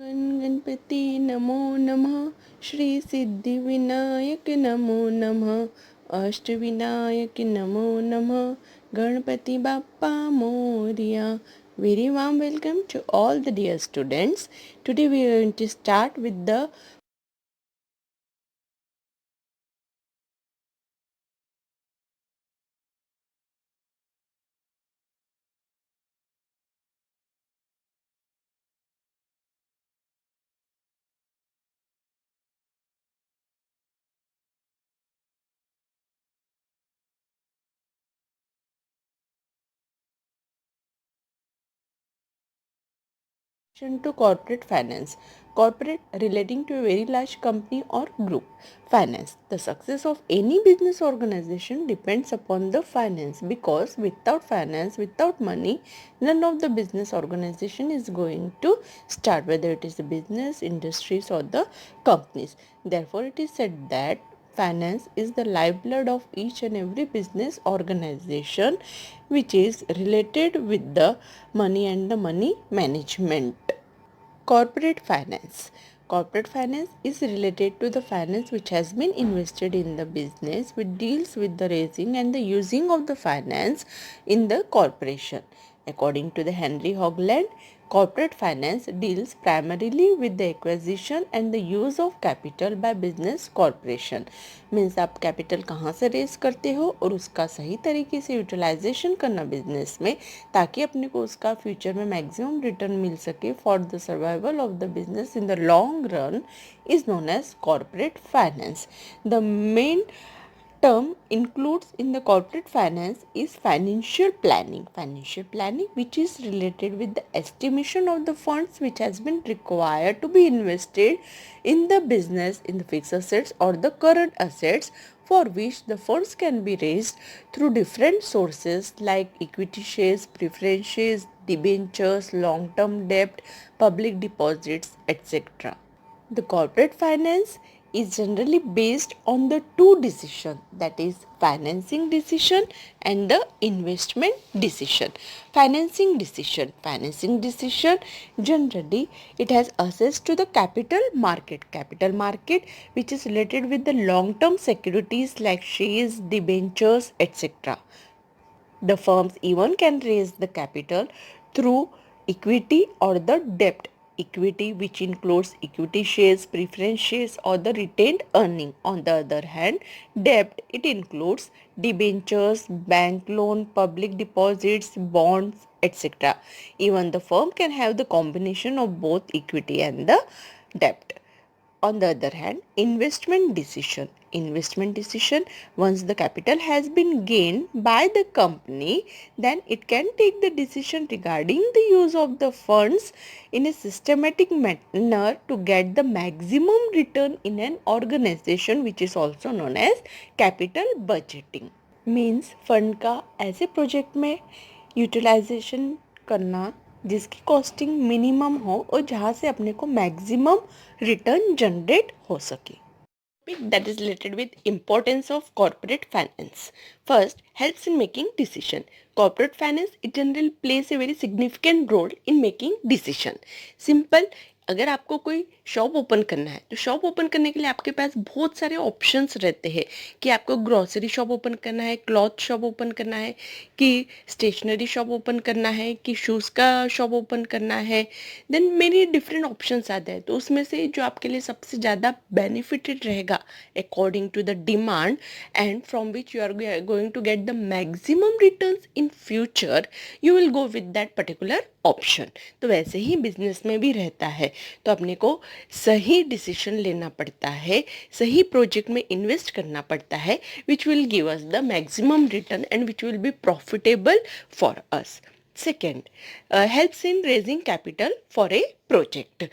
गणपति नमो नमः, श्री सिद्धिविनायक नमो नमः, अष्टविनायक नमो नमः, Ganpati Bappa Morya. Very warm welcome to all the dear students. Today we are going to start with the to corporate finance. Corporate relating to a very large company or group. Finance. The success of any business organization depends upon the finance, because without finance, without money, none of the business organization is going to start, whether it is the business, industries or the companies. Therefore, it is said that finance is the lifeblood of each and every business organization, which is related with the money and the money management. Corporate finance. Corporate finance is related to the finance which has been invested in the business, which deals with the raising and the using of the finance in the corporation. According to the Henry Hogland, corporate finance deals primarily with the acquisition and the use of capital by business corporation. Means आप capital कहाँ से raise करते हो और उसका सही तरीके से यूटिलाइजेशन करना बिजनेस में, ताकि अपने को उसका फ्यूचर में मैक्सिमम रिटर्न मिल सके for the survival of the business in the long run, is known as corporate finance. The main term includes in the corporate finance is financial planning which is related with the estimation of the funds which has been required to be invested in the business, in the fixed assets or the current assets, for which the funds can be raised through different sources like equity shares, preference shares, debentures, long term debt, public deposits, etc. The corporate finance is generally based on the two decision, that is financing decision and the investment decision. Financing decision generally it has access to the capital market which is related with the long term securities like shares, debentures, etc. The firms even can raise the capital through equity or the debt. Equity, which includes equity shares, preference shares or the retained earning. On the other hand, debt, it includes debentures, bank loan, public deposits, bonds, etc. Even the firm can have the combination of both equity and the debt. On the other hand, investment decision, once the capital has been gained by the company, then it can take the decision regarding the use of the funds in a systematic manner to get the maximum return in an organization, which is also known as capital budgeting. Means fund का ऐसे project में utilisation करना जिसकी costing minimum हो और जहाँ से अपने को मैक्सिमम रिटर्न जनरेट हो सके. That is related with importance of corporate finance. First, helps in making decision. Corporate finance it generally plays a very significant role in making decision. Simple, अगर आपको कोई शॉप ओपन करना है तो shop open करने के लिए आपके पास बहुत सारे ऑप्शंस रहते हैं कि आपको ग्रोसरी शॉप ओपन करना है, क्लॉथ शॉप ओपन करना है, कि स्टेशनरी शॉप ओपन करना है, कि शूज़ का शॉप ओपन करना है. देन मेनी डिफरेंट ऑप्शंस आते हैं. तो उसमें से जो आपके लिए सबसे ज़्यादा बेनिफिटेड रहेगा according to the demand and from which you are going to get the maximum returns in future, you will go with that particular option. तो वैसे ही बिजनेस में भी रहता है. तो अपने को सही डिसीजन लेना पड़ता है, सही प्रोजेक्ट में इन्वेस्ट करना पड़ता है, which will give us the maximum return and which will be profitable for us. Second, helps in raising capital for a project.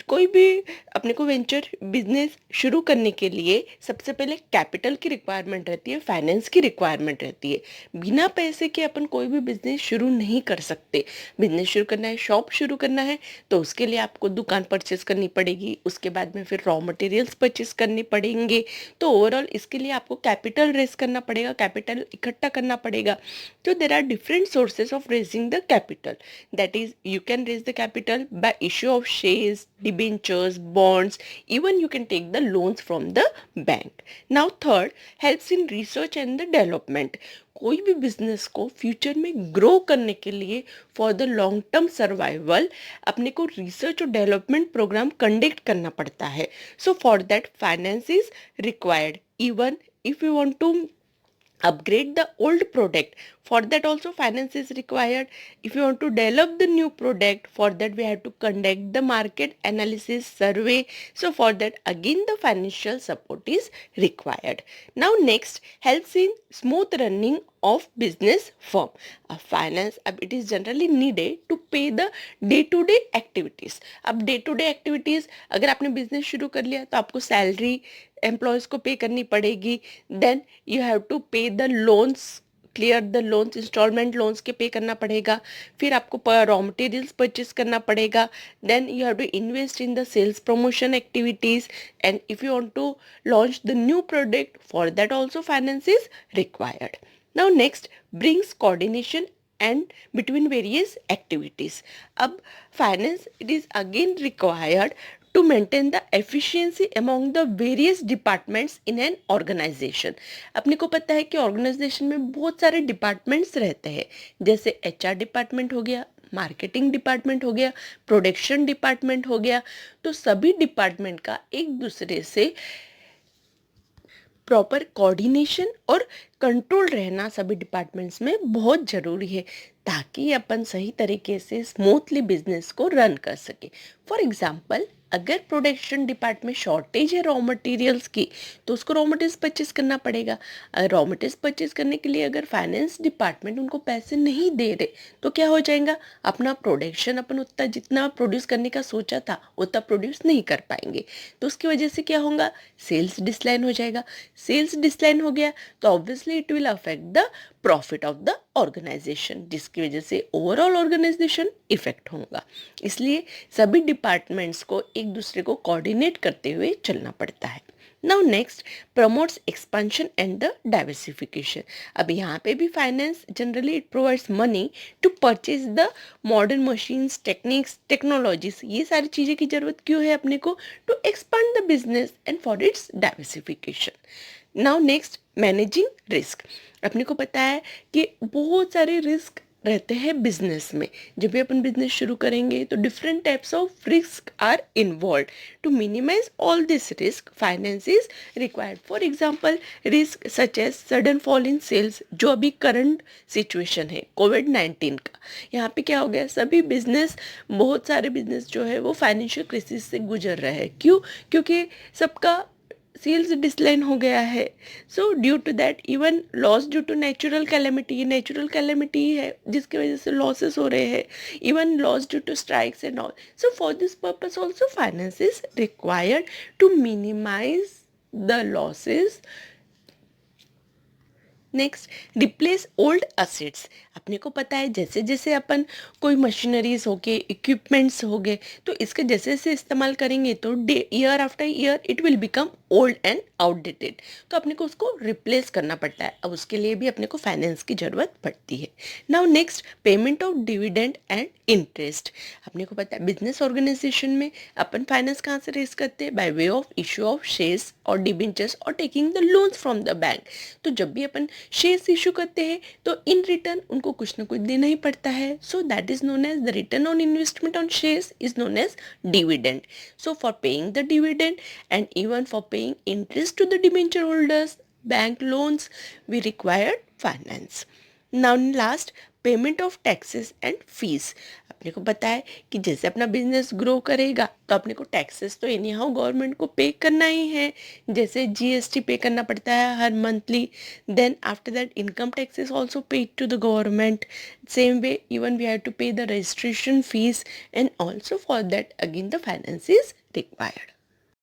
कोई भी अपने को वेंचर बिजनेस शुरू करने के लिए सबसे पहले कैपिटल की रिक्वायरमेंट रहती है, फाइनेंस की रिक्वायरमेंट रहती है. बिना पैसे के अपन कोई भी बिजनेस शुरू नहीं कर सकते. बिजनेस शुरू करना है, शॉप शुरू करना है, तो उसके लिए आपको दुकान परचेस करनी पड़ेगी, उसके बाद में फिर रॉ मटेरियल्स परचेस करने पड़ेंगे. तो ओवरऑल इसके लिए आपको कैपिटल रेज करना पड़ेगा, कैपिटल इकट्ठा करना पड़ेगा. तो there are different sources of raising the capital. That is you can raise the capital by issue of shares, debentures, bonds, even you can take the loans from the bank. Now third, helps in research and the development. कोई भी business को future में grow करने के लिए for the long term survival अपने को research और डेवलपमेंट प्रोग्राम कंडक्ट करना पड़ता है. So for that finance is required. Even if you want to upgrade the old product, for that also finance is required. If you want to develop the new product, for that we have to conduct the market analysis survey. So for that again the financial support is required. Now next, helps in smooth running of business firm. Finance, अब it is generally needed to pay the day to day activities. अब day to day activities, अगर आपने business शुरू कर लिया तो आपको salary employees को पे करनी पड़ेगी. Then you have to pay the loans, clear the loans, instalment loans के पे करना पड़ेगा. फिर आपको रॉ मटेरियल्स परचेज करना पड़ेगा. Then you have to invest in the sales promotion activities. And if you want to launch the new product, for that also finance is required. Now next, brings coordination and between various activities. अब finance, it is again required to maintain the efficiency among the various departments in an organization. अपने को पता है कि organisation में बहुत सारे departments रहते हैं, जैसे HR डिपार्टमेंट हो गया, मार्केटिंग डिपार्टमेंट हो गया, प्रोडक्शन डिपार्टमेंट हो गया. तो सभी डिपार्टमेंट का एक दूसरे से प्रॉपर कोऑर्डिनेशन और कंट्रोल रहना सभी डिपार्टमेंट्स में बहुत ज़रूरी है, ताकि अपन सही तरीके से स्मूथली बिजनेस को रन कर सके. फॉर एग्जांपल, अगर प्रोडक्शन डिपार्टमेंट में शॉर्टेज है रॉ मटेरियल्स की, तो उसको रॉ मटेरियल्स परचेज करना पड़ेगा. रॉ मटेरियल्स परचेज करने के लिए अगर फाइनेंस डिपार्टमेंट उनको पैसे नहीं दे रहे, तो क्या हो जाएगा, अपना प्रोडक्शन अपन उतना जितना प्रोड्यूस करने का सोचा था उतना प्रोड्यूस नहीं कर पाएंगे. तो उसकी वजह से क्या होगा, सेल्स डिक्लाइन हो जाएगा. सेल्स डिक्लाइन हो गया तो obviously it will affect the profit of the organisation, जिसकी वजह से ओवरऑल ऑर्गेनाइजेशन इफेक्ट होगा. इसलिए सभी डिपार्टमेंट्स को एक दूसरे को कोऑर्डिनेट करते हुए चलना पड़ता है. Now next, promotes expansion and the diversification. अब यहाँ पे भी finance generally it provides money to purchase the modern machines, techniques, technologies. ये सारी चीज़ें की जरूरत क्यों है अपने को, to expand the business and for its diversification. Now next, managing risk. अपने को पता है कि बहुत सारे रिस्क रहते हैं बिजनेस में. जब भी अपन बिजनेस शुरू करेंगे तो different types of risk are involve. To minimise all this risk, finance is required. For example, risk such as sudden fall in sales, जो अभी करंट सिचुएशन है कोविड-19 का. यहाँ पे क्या हो गया, सभी बिजनेस, बहुत सारे बिजनेस जो है वो फाइनेंशियल क्राइसिस से गुजर रहे हैं. क्यों, क्योंकि सबका सेल्स डिक्लाइन हो गया है. So due to that, even loss due to natural calamity है जिसकी वजह से लॉसेस हो रहे हैं. Even loss due to strikes and all. So for this purpose also finance is required to minimize the losses. Next, replace old assets. अपने को पता है जैसे जैसे अपन कोई मशीनरीज हो गए, इक्विपमेंट्स हो गए, तो इसके जैसे जैसे इस्तेमाल करेंगे तो year after year it will become old and outdated. तो अपने को उसको रिप्लेस करना पड़ता है. अब उसके लिए भी अपने को फाइनेंस की ज़रूरत पड़ती है. Now next, payment of dividend and interest. अपने को पता है बिजनेस ऑर्गेनाइजेशन में अपन फाइनेंस कहाँ से रेज करते हैं, by way of issue of shares और डिबेंचर्स और taking the loans from the bank. तो जब भी अपन शेयर्स इशू करते हैं तो इन रिटर्न उनको कुछ ना कुछ देना ही पड़ता है. So that is known as the return on investment on shares is known as dividend. So for paying the dividend and even for paying interest to the debenture holders, bank loans, we required finance. Now last, payment of taxes and fees. अपने को पता है कि जैसे अपना business grow करेगा तो अपने को टैक्सेस तो एनी हाउ गवर्नमेंट को पे करना ही है. जैसे GST पे करना पड़ता है हर monthly. Then after that income tax is also paid to the government. Same way even we have to pay the registration fees and also for that again the finance is required.